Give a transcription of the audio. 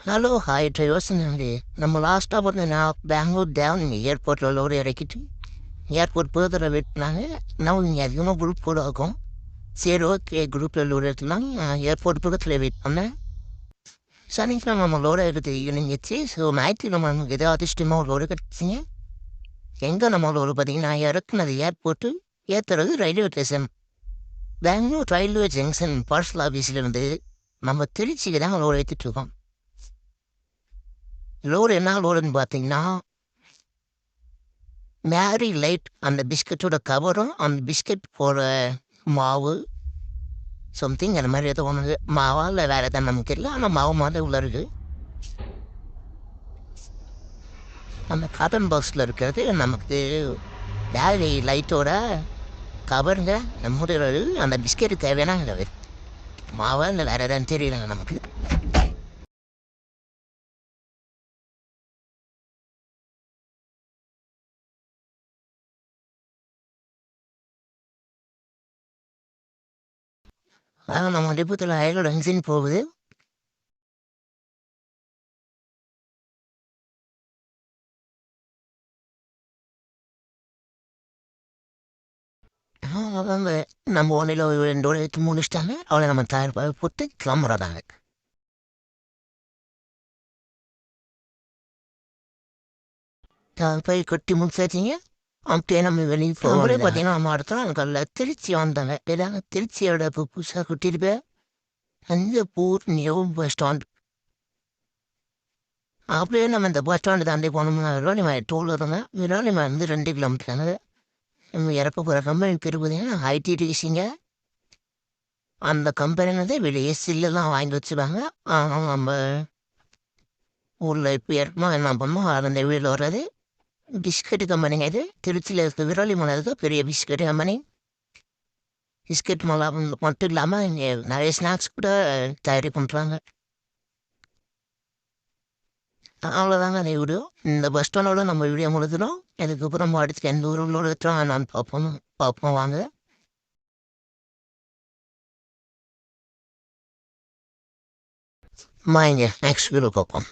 Hello hi drivers అండి நம்ம லாஸ்ட்டாக பார்த்தீங்கன்னா பெங்களூர் டேவன் ஏர்போர்ட்டில் லோடு இறக்கிட்டு ஏர்போர்ட் போதில் வெட்டினாங்க. நான் நீங்கள் அதிகமாக குரூப் கூட இருக்கும். சரி ஓகே குரூப்பில் லோடு எடுத்துலாம் ஏர்போர்ட் பக்கத்தில் வெயிட் பண்ணேன். சனிக்கிழமை நம்ம லோடு எடுத்து ஈவினிங் வச்சு ஸோ ஞாயிற்றுக்கிழமை நமக்கு ஏதோ அதிர்ஷ்டமாக ஒரு லோடு கிடச்சிங்க. எங்கே நம்ம லோடு பார்த்தீங்கன்னா இறக்குனது ஏர்போர்ட்டு ஏற்றுறது railway station. Bengaluru railway junction parcel ஆஃபீஸ்லேருந்து நம்ம திருச்சிக்கு தான் லோடு ஏற்றிட்டு இருக்கோம். லோடு என்ன லோடுன்னு பார்த்தீங்கன்னா மேரி லைட் அந்த பிஸ்கட்டோட கவரும் அந்த பிஸ்கட் போகிற மாவு சம்திங் அந்த மாதிரி ஏதோ ஒன்று மாவா இல்லை வேறு எதாவது நமக்கு தெரியல. ஆனால் மாவு மாதிரி உள்ள இருக்குது. அந்த காட்டன் பாக்ஸில் இருக்கிறது நமக்கு மேரி லைட்டோட கவருங்க. நம்முடைய அந்த பிஸ்கெட்டு தேவையான மாவா இல்லை வேறு எதாவது தெரியலங்க நமக்கு. அதான் நம்ம டிப்பத்தில் அயலோட இன்ஜின் போகுது. அவங்க நம்ம ஒன்றில் 2 எடுத்து முடிச்சிட்டாங்க. அவளை நம்ம தயார் போட்டு கிளம்புறதாங்க. போய் கொட்டி முடிச்சாச்சிங்க. அப்படியே நம்ம வெளியே போகிறோம். பார்த்தீங்கன்னா நம்ம அடுத்த நாள் காலைல திருச்சி வந்தாங்க. ஏதாங்க திருச்சியோட இப்போ புதுசாக கூட்டிட்டு போய் அஞ்சப்பூர் நியூ பஸ் ஸ்டாண்ட். அப்படியே நம்ம இந்த பஸ் ஸ்டாண்டு தாண்டி போனோம்னா விராலிமலை டோல் வருங்க. விராலிமலை வந்து 2 கிலோமீட்டருங்க. நம்ம இறக்க போகிற கம்பெனி பேர் பார்த்தீங்கன்னா ஐடிடிசிங்க. அந்த கம்பெனிலேருந்து வெளியே சில்லெல்லாம் வாங்கி வச்சுருவாங்க. ஆனால் நம்ம ஊரில் இப்போ இறக்கணும் என்ன பண்ணோம் அந்த வீட்டில் வர்றது பிஸ்கட்டு கம்பெனிங்க. இது திருச்சியில் இருக்க விராலிமலை இருக்க பெரிய பிஸ்கட்டு கம்பெனி. பிஸ்கட் மலை மட்டும் இல்லாமல் இங்கே நிறைய ஸ்நாக்ஸ் கூட தயாரி பண்ணுறாங்க. அவ்வளோதாங்க அந்த வீடியோ. இந்த பஸ் ஸ்டாண்டோட நம்ம வீடியோ முடிஞ்சிடும். அதுக்கப்புறம் அடுத்து எந்த ஊரோட நான் பார்ப்போம் வாங்க. இங்கே நெக்ஸ்ட் வீடியோ பார்ப்போம்.